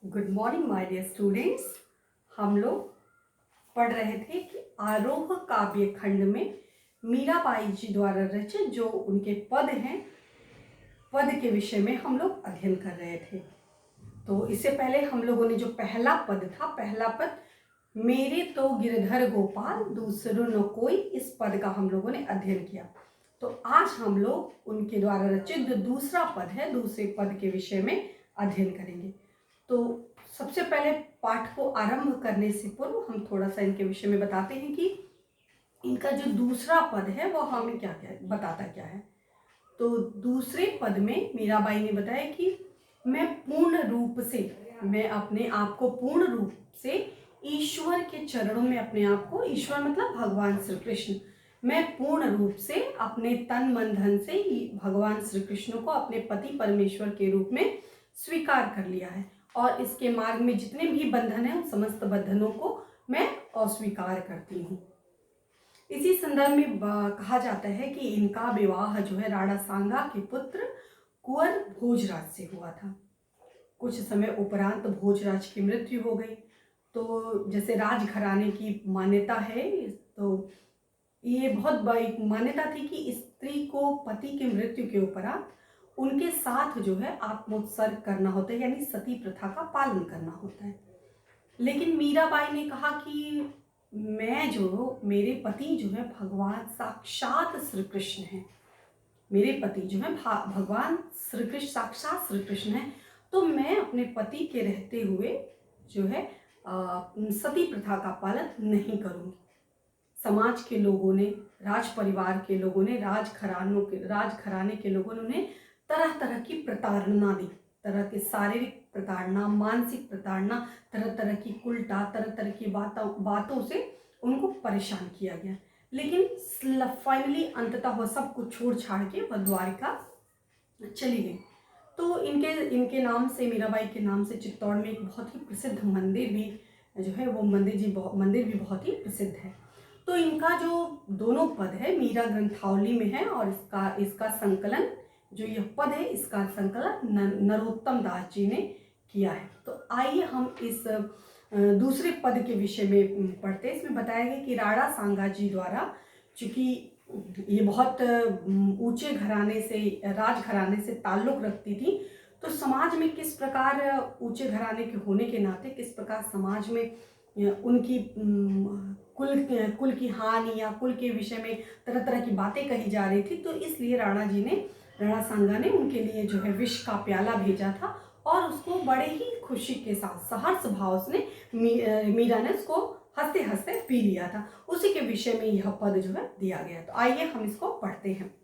Good morning my dear students. हम लोग पढ़ रहे थे कि आरोह काव्य खंड में मीराबाई जी द्वारा रचित जो उनके पद हैं, पद के विषय में हम लोग अध्ययन कर रहे थे। तो इससे पहले हम लोगों ने जो पहला पद था, पहला पद मेरे तो गिरधर गोपाल दूसरो न कोई, इस पद का हम लोगों ने अध्ययन किया। तो आज हम लोग उनके द्वारा रचित जो दूसरा पद है, दूसरे पद के विषय में अध्ययन करेंगे। तो सबसे पहले पाठ को आरंभ करने से पूर्व हम थोड़ा सा इनके विषय में बताते हैं कि इनका जो दूसरा पद है वो हमें क्या क्या बताता क्या है। तो दूसरे पद में मीराबाई ने बताया कि मैं अपने आप को पूर्ण रूप से ईश्वर के चरणों में, अपने आप को, ईश्वर मतलब भगवान श्री कृष्ण, मैं पूर्ण रूप से अपने तन मन धन से भगवान श्री कृष्ण को अपने पति परमेश्वर के रूप में स्वीकार कर लिया है और इसके मार्ग में जितने भी बंधन हैं उन समस्त बंधनों को मैं अस्वीकार करती हूँ। इसी संदर्भ में कहा जाता है कि इनका विवाह जो है राणा सांगा के पुत्र कुंवर भोजराज से हुआ था। कुछ समय उपरांत भोजराज की मृत्यु हो गई। तो जैसे राजघराने की मान्यता है, तो ये बहुत बड़ी मान्यता थी कि स्त्री को पति की मृत्यु के उपरांत उनके साथ जो है आत्मोत्सर्ग करना होता है, यानी सती प्रथा का पालन करना होता है। लेकिन मीराबाई ने कहा कि मेरे पति जो है भगवान साक्षात श्री कृष्ण है, मेरे पति जो है भगवान श्री कृष्ण साक्षात श्री कृष्ण है, तो मैं अपने पति के रहते हुए जो है सती प्रथा का पालन नहीं करूँगी। समाज के लोगों ने, राज परिवार के लोगों ने, राजघराने के लोगों ने उन्हें तरह तरह की प्रताड़ना दी, तरह के शारीरिक प्रताड़ना, मानसिक प्रताड़ना, तरह तरह की उल्टा, तरह तरह की बातों से उनको परेशान किया गया। लेकिन फाइनली अंततः वह सब कुछ छोड़ छाड़ के वह द्वारिका चली गई। तो इनके नाम से, मीराबाई के नाम से चित्तौड़ में एक बहुत ही प्रसिद्ध मंदिर भी जो है, वो मंदिर भी बहुत ही प्रसिद्ध है। तो इनका जो दोनों पद है मीरा ग्रंथावली में है और इसका संकलन, जो यह पद है इसका संकलन नरोत्तम दास जी ने किया है। तो आइए हम इस दूसरे पद के विषय में पढ़ते हैं। इसमें बताया गया कि राणा सांगा जी द्वारा, चूंकि ये बहुत ऊंचे घराने से, राजघराने से ताल्लुक रखती थी, तो समाज में किस प्रकार, ऊंचे घराने के होने के नाते किस प्रकार समाज में उनकी कुल की हानि या कुल के विषय में तरह तरह की बातें कही जा रही थी। तो इसलिए राणा सांगा ने उनके लिए जो है विष का प्याला भेजा था और उसको बड़े ही खुशी के साथ, सहर्ष भाव से मीरा ने उसको हंसते हंसते पी लिया था। उसी के विषय में यह पद जो है दिया गया। तो आइए हम इसको पढ़ते हैं।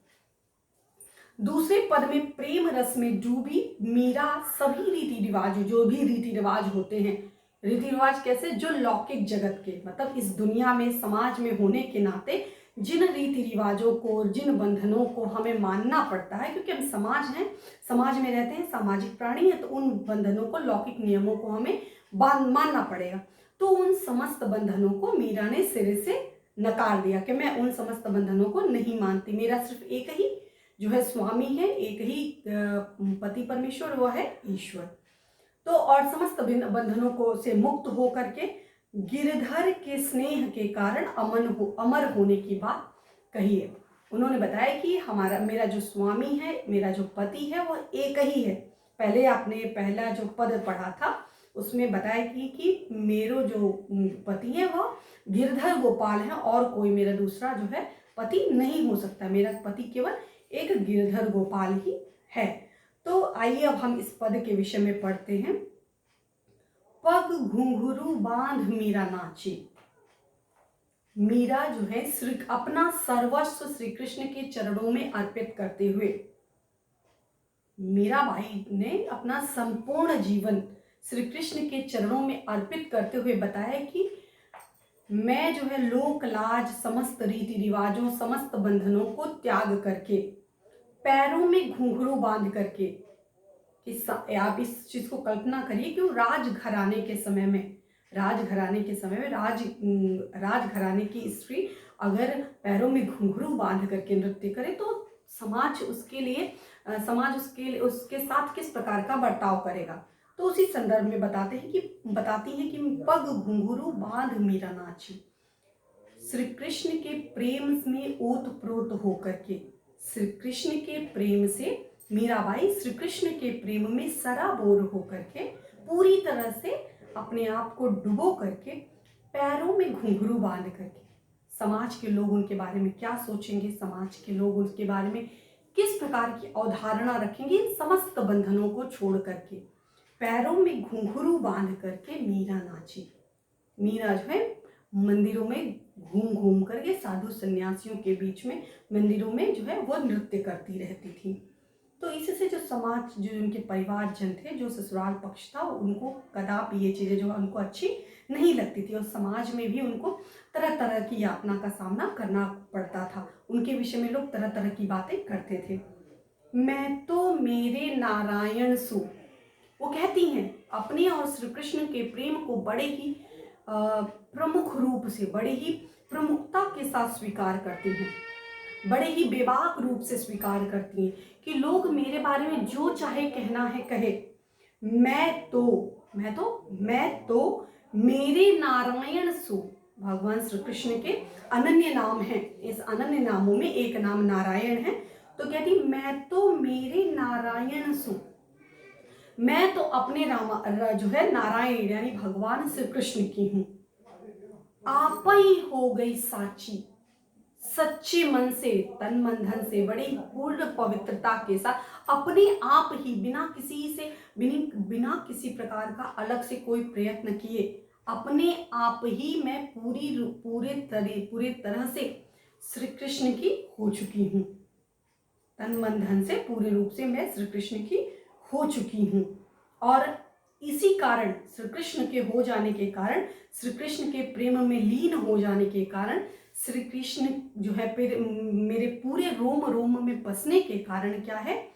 दूसरे पद में प्रेम रस में डूबी मीरा सभी रीति रिवाज, जो भी रीति रिवाज होते हैं, रीति रिवाज कैसे, जो लौकिक जगत के, मतलब इस दुनिया में, समाज में होने के नाते जिन रीति रिवाजों को, जिन बंधनों को हमें मानना पड़ता है, क्योंकि हम समाज हैं, समाज में रहते हैं, सामाजिक प्राणी है, तो उन बंधनों को, लौकिक नियमों को हमें मानना पड़ेगा। तो उन समस्त बंधनों को मीरा ने सिरे से नकार दिया कि मैं उन समस्त बंधनों को नहीं मानती, मेरा सिर्फ एक ही जो है स्वामी है, एक ही पति परमेश्वर, वो है ईश्वर। तो और समस्त बंधनों को से मुक्त हो करके गिरधर के स्नेह के कारण अमर होने की बात कही है। उन्होंने बताया कि मेरा जो स्वामी है, मेरा जो पति है, वो एक ही है। पहले आपने पहला जो पद पढ़ा था उसमें बताया कि मेरा जो पति है वह गिरधर गोपाल है और कोई मेरा दूसरा जो है पति नहीं हो सकता, मेरा पति केवल एक गिरधर गोपाल ही है। तो आइए अब हम इस पद के विषय में पढ़ते हैं। पग घुंघरू बांध मीरा नाची। मीरा जो है अपना सर्वस्व श्री कृष्ण के चरणों में अर्पित करते हुए, मीराबाई ने अपना संपूर्ण जीवन श्री कृष्ण के चरणों में अर्पित करते हुए बताया कि मैं जो है लोक लाज, समस्त रीति रिवाजों, समस्त बंधनों को त्याग करके, पैरों में घुंघरू बांध करके, आप इस चीज को कल्पना करिए कि राजघराने के समय में राजघराने की स्त्री अगर पैरों में घुंघरू बांध करके नृत्य करे तो समाज उसके साथ किस प्रकार का बर्ताव करेगा। तो उसी संदर्भ में बताती हैं कि पग घुंघरू बांध मीरा नाची। श्री कृष्ण के प्रेम में ओत-प्रोत होकर के, श्री कृष्ण के प्रेम से मीराबाई श्री कृष्ण के प्रेम में सराबोर होकर के पूरी तरह से अपने आप को डुबो करके पैरों में घुंघरू बांध करके, समाज के लोग उनके बारे में क्या सोचेंगे, समाज के लोग उनके बारे में किस प्रकार की अवधारणा रखेंगे, इन समस्त बंधनों को छोड़ करके पैरों में घुंघरू बांध करके मीरा नाची। मीरा जो है मंदिरों में घूम घूम करके साधु सन्यासियों के बीच में मंदिरों में जो है वो नृत्य करती रहती थी। तो इससे जो समाज, जो उनके परिवारजन थे, जो ससुराल पक्ष था, उनको कदापि ये चीज़ें जो उनको अच्छी नहीं लगती थी और समाज में भी उनको तरह तरह की यातना का सामना करना पड़ता था। उनके विषय में लोग तरह तरह की बातें करते थे। मैं तो मेरे नारायण सु, वो कहती हैं अपने और श्री कृष्ण के प्रेम को बड़े ही प्रमुख रूप से, बड़े ही प्रमुखता के साथ स्वीकार करती हैं, बड़े ही बेबाक रूप से स्वीकार करती हैं कि लोग मेरे बारे में जो चाहे कहना है कहे, मैं तो मेरे नारायण सु, भगवान श्री कृष्ण के अनन्य नाम हैं, इस अनन्य नामों में एक नाम नारायण है। तो कहती मैं तो मेरे नारायण सु, मैं तो अपने जो है नारायण यानी भगवान श्री कृष्ण की हूं। आप ही हो गई साची, सच्चे मन से, तन मन धन से, बड़ी पूर्ण पवित्रता के साथ अपने आप ही बिना किसी प्रकार का अलग से कोई प्रयत्न किए, अपने आप ही मैं पूरे तरह से श्री कृष्ण की हो चुकी हूँ। तन मन धन से पूरे रूप से मैं श्री कृष्ण की हो चुकी हूँ और इसी कारण, श्री कृष्ण के हो जाने के कारण, श्री कृष्ण के प्रेम में लीन हो जाने के कारण, श्री कृष्ण जो है मेरे पूरे रोम रोम में बसने के कारण क्या है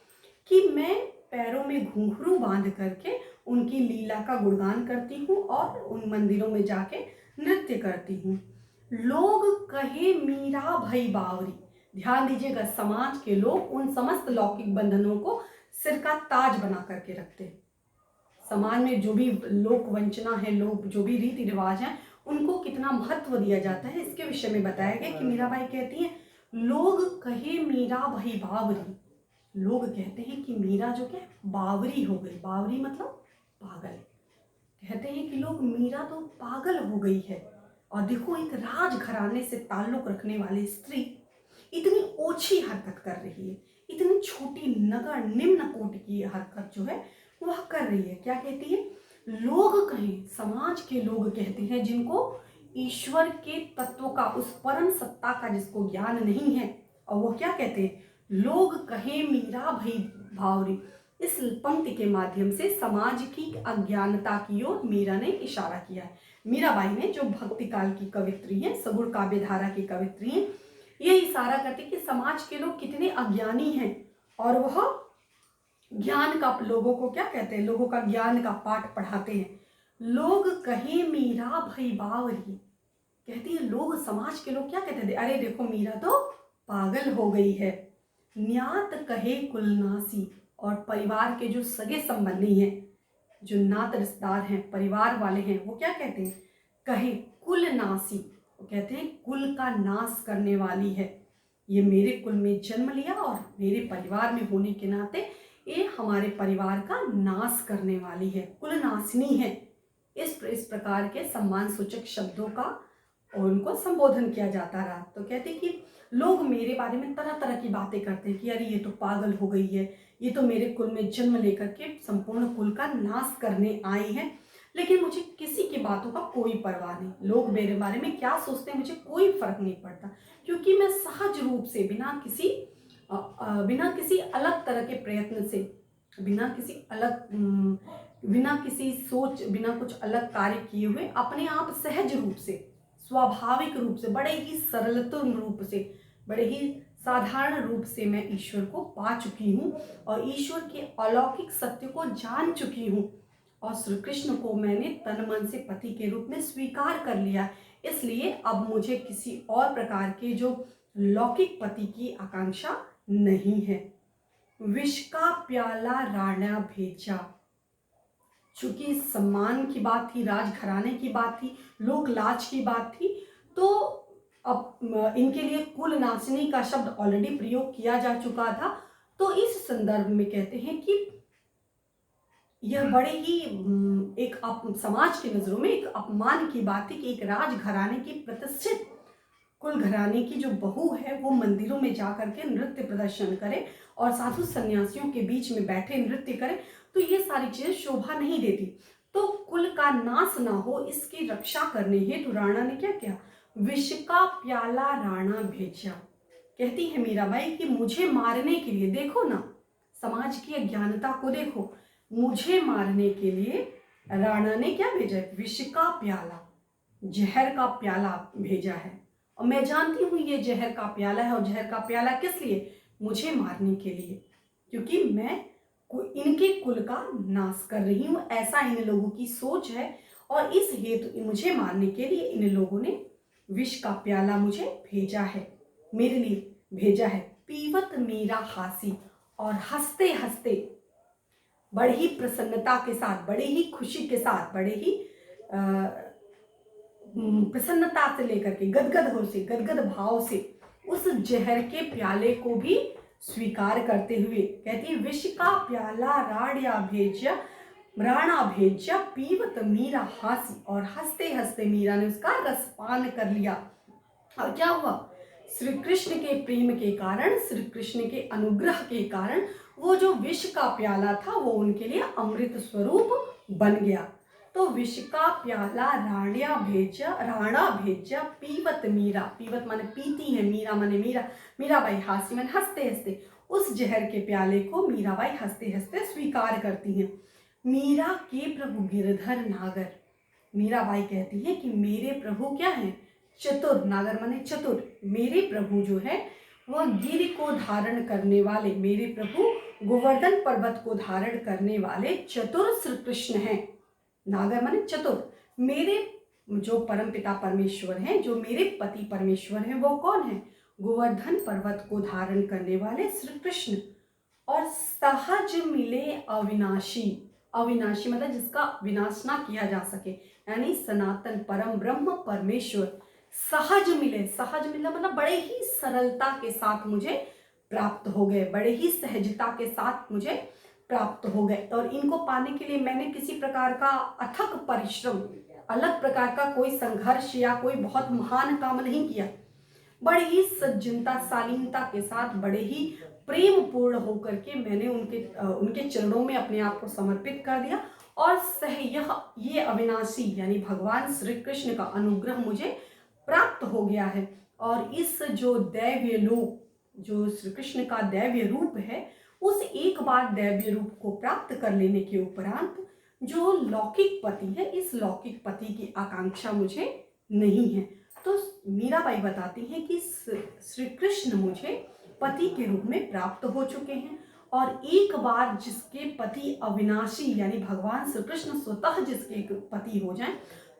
कि मैं पैरों में घुंघरू बांध करके उनकी लीला का गुणगान करती हूँ और उन मंदिरों में जाके नृत्य करती हूँ। लोग कहे मीरा भई बावरी, ध्यान दीजिएगा, समाज के लोग उन समस्त लौकिक बंधनों को सिर का ताज बना करके रखते हैं। समाज में जो भी लोक वंचना है, लोग जो भी रीति रिवाज हैं, उनको कितना महत्व दिया जाता है, इसके विषय में बताया गया कि मीराबाई कहती हैं लोग कहे मीरा भई बावरी, लोग कहते हैं कि मीरा जो क्या बावरी हो गई, बावरी मतलब पागल, कहते हैं कि लोग मीरा तो पागल हो गई है। और देखो, एक राजघराने से ताल्लुक रखने वाली स्त्री इतनी ओछी हरकत कर रही है, इतनी छोटी नगर निम्न कोटि की हरकत जो है वह कर रही है। क्या कहती है? लोग कहें, समाज के लोग कहते हैं जिनको ईश्वर के तत्व का, उस परम सत्ता का जिसको ज्ञान नहीं है, और वो क्या कहते हैं? लोग कहें मीरा भई भावरी। इस पंक्ति के माध्यम से समाज की अज्ञानता की ओर मीरा ने इशारा किया है। मीराबाई ने, जो भक्ति काल की कवित्री हैं, सगुण काव्य धारा की कवित्री हैं, ये इशारा करते कि समाज के लोग कितने अज्ञानी हैं और वह ज्ञान का, लोगों को क्या कहते हैं, लोगों का ज्ञान का पाठ पढ़ाते हैं। लोग कहे मीरा भई बावरी, कहती है लोग, समाज के लोग क्या कहते थे? अरे देखो, मीरा तो पागल हो गई है। न्यात कहे कुलनासी, और परिवार के जो सगे संबंधी हैं, जो नात रिश्तेदार हैं, परिवार वाले हैं, वो क्या कहते हैं? कहे कुलनासी, वो कहते हैं कुल का नाश करने वाली है। ये मेरे कुल में जन्म लिया और मेरे परिवार में होने के नाते ये हमारे परिवार का नाश करने वाली है, कुलनाशिनी है। इस प्रकार के सम्मान सूचक शब्दों का और उनको संबोधन किया जाता रहा। तो कहते कि लोग मेरे बारे में तरह तरह की बातें करते हैं कि अरे ये तो पागल हो गई है, ये तो मेरे कुल में जन्म लेकर के संपूर्ण कुल का नाश करने आई है, लेकिन मुझे किसी की बातों का कोई परवाह नहीं। लोग मेरे बारे में क्या सोचते हैं मुझे कोई फर्क नहीं पड़ता, क्योंकि मैं सहज रूप से बिना किसी अलग तरह के प्रयत्न से, बिना किसी सोच, बिना कुछ अलग कार्य किए हुए, अपने आप सहज रूप से, स्वाभाविक रूप से, बड़े ही सरलतम रूप से, बड़े ही साधारण रूप से मैं ईश्वर को पा चुकी हूँ और ईश्वर के अलौकिक सत्य को जान चुकी हूँ और श्री कृष्ण को मैंने तन मन से पति के रूप में स्वीकार कर लिया। इसलिए अब मुझे किसी और प्रकार के जो लौकिक पति की आकांक्षा नहीं है। विष का प्याला राणा भेजा, चूंकि सम्मान की बात थी, राजघराने की बात थी, लोक लाज की बात थी, तो अब इनके लिए कुल नाचनी का शब्द ऑलरेडी प्रयोग किया जा चुका था। तो इस संदर्भ में कहते हैं कि यह बड़े ही एक समाज की नजरों में एक अपमान की बात थी कि एक राजघराने की प्रतिष्ठित कुल घराने की जो बहू है वो मंदिरों में जा करके नृत्य प्रदर्शन करे और साधु सन्यासियों के बीच में बैठे नृत्य करे, तो ये सारी चीजें शोभा नहीं देती। तो कुल का नाश ना हो इसकी रक्षा करने हेतु राणा ने क्या किया, विष का प्याला राणा भेजा। कहती है मीराबाई कि मुझे मारने के लिए, देखो ना समाज की अज्ञानता को देखो, मुझे मारने के लिए राणा ने क्या भेजा, विष का प्याला, जहर का प्याला भेजा है। और मैं जानती हूं ये जहर का प्याला है, और जहर का प्याला किस लिए, मुझे मारने के लिए, क्योंकि मैं इनके कुल का नाश कर रही हूं, ऐसा इन लोगों की सोच है। और इस हेतु मुझे मारने के लिए इन लोगों ने विष का प्याला मुझे भेजा है, मेरे लिए भेजा है। पीवत मीरा हासी, और हंसते हंसते बड़ी ही प्रसन्नता के साथ, बड़ी ही खुशी के साथ, बड़े ही प्रसन्नता से लेकर के गदगद भाव से उस जहर के प्याले को भी स्वीकार करते हुए कहती, विष का प्याला राणा भेजा पीवत मीरा हासी, और हंसते हंसते मीरा ने उसका रसपान कर लिया। और क्या हुआ, श्री कृष्ण के प्रेम के कारण, श्री कृष्ण के अनुग्रह के कारण वो जो विष का प्याला था वो उनके लिए अमृत स्वरूप बन गया। तो विष का प्याला राणा भेजा पीवत मीरा, पीवत माने पीती है, मीरा माने मीराबाई, हासी माने हंसते हंसते, उस जहर के प्याले को मीराबाई हंसते हंसते स्वीकार करती हैं। मीरा के प्रभु गिरधर नागर, मीराबाई कहती है कि मेरे प्रभु क्या है, चतुर, नागर माने चतुर, मेरे प्रभु जो है वह गिर को धारण करने वाले, मेरे प्रभु गोवर्धन पर्वत को धारण करने वाले चतुर श्री कृष्ण हैं। नागर माने चतुर, मेरे जो परमपिता परमेश्वर हैं, जो मेरे पति परमेश्वर हैं, वो कौन है, गोवर्धन पर्वत को धारण करने वाले श्री कृष्ण। और सहज मिले अविनाशी, अविनाशी मतलब जिसका विनाश ना किया जा सके, यानी सनातन परम ब्रह्म परमेश्वर सहज मिले, सहज मिलना मतलब बड़े ही सरलता के साथ मुझे प्राप्त हो गए, बड़े ही सहजता के साथ मुझे प्राप्त हो गए। और इनको पाने के लिए मैंने किसी प्रकार का अथक परिश्रम, अलग प्रकार का कोई संघर्ष या कोई बहुत महान काम नहीं किया, बड़े ही सज्जनता शालीनता के साथ, बड़े ही प्रेम पूर्ण होकर के मैंने उनके चरणों में अपने आप को समर्पित कर दिया। और ये अविनाशी यानी भगवान श्री कृष्ण का अनुग्रह मुझे प्राप्त हो गया है। और इस जो दैव्य लोक, जो श्री कृष्ण का दैव्य रूप है, उस एक बार दैव्य रूप को प्राप्त कर लेने के उपरांत जो लौकिक पति है, इस लौकिक पति की आकांक्षा मुझे नहीं है। तो मीराबाई बताती हैं कि श्री कृष्ण मुझे पति के रूप में प्राप्त हो चुके हैं, और एक बार जिसके पति अविनाशी यानी भगवान श्री कृष्ण स्वतः जिसके पति हो जाएं,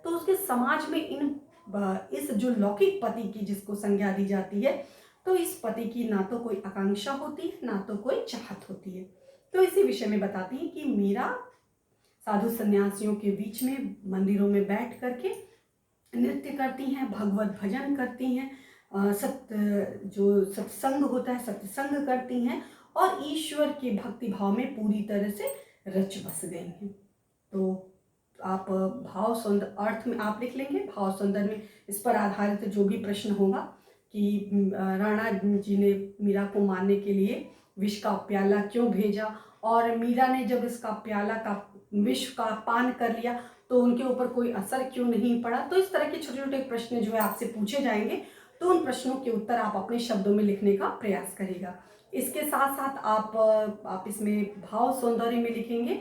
तो उसके समाज में इस जो लौकिक पति की जिसको संज्ञा दी जाती है, तो इस पति की ना तो कोई आकांक्षा होती है, ना तो कोई चाहत होती है। तो इसी विषय में बताती है कि मीरा साधु सन्यासियों के बीच में मंदिरों में बैठ करके नृत्य करती हैं, भगवत भजन करती हैं, जो सत्संग होता है सत्संग करती हैं, और ईश्वर के भक्ति भाव में पूरी तरह से रच बस गई हैं। तो आप भाव सौंदर्य अर्थ में आप लिख लेंगे, भाव सौंदर्य में इस पर आधारित जो भी प्रश्न होगा कि राणा जी ने मीरा को मारने के लिए विष का प्याला क्यों भेजा, और मीरा ने जब इसका प्याला का विष का पान कर लिया तो उनके ऊपर कोई असर क्यों नहीं पड़ा। तो इस तरह के छोटे छोटे प्रश्न जो है आपसे पूछे जाएंगे, तो उन प्रश्नों के उत्तर आप अपने शब्दों में लिखने का प्रयास करिएगा। इसके साथ साथ आप इसमें भाव सौंदर्य में लिखेंगे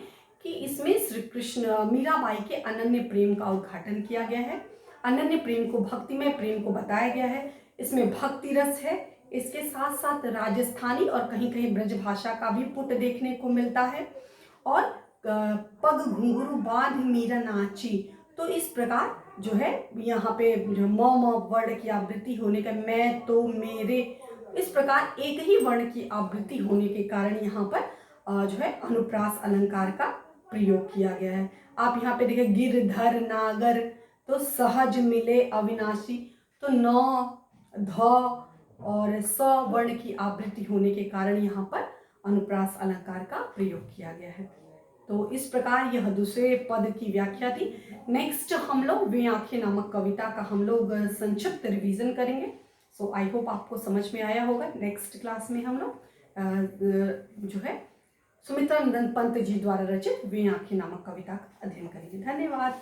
कि इसमें श्री कृष्ण मीराबाई के अनन्य प्रेम का उद्घाटन किया गया है, अनन्य प्रेम को, भक्तिमय प्रेम को बताया गया है, इसमें भक्ति रस है, इसके साथ साथ राजस्थानी और कहीं कहीं ब्रज भाषा का भी पुट देखने को मिलता है, और पग घुंघरू बांध मीरा नाची। तो इस प्रकार जो है यहाँ पे जो म वर्ण की आवृत्ति होने का, मैं तो मेरे, इस प्रकार एक ही वर्ण की आवृत्ति होने के कारण यहाँ पर जो है अनुप्रास अलंकार का प्रयोग किया गया है। आप यहाँ पे देखिए गिरधर नागर, तो सहज मिले अविनाशी, तो न ध और स वर्ण की आवृत्ति होने के कारण यहाँ पर अनुप्रास अलंकार का प्रयोग किया गया है। तो इस प्रकार यह दूसरे पद की व्याख्या थी। नेक्स्ट हम लोग वे आंखें नामक कविता का हम लोग संक्षिप्त रिवीजन करेंगे। सो आई होप आपको समझ में आया होगा। नेक्स्ट क्लास में हम लोग जो है सुमित्रा नंदन पंत जी द्वारा रचित वे आंखें नामक कविता का अध्ययन करेंगे। धन्यवाद।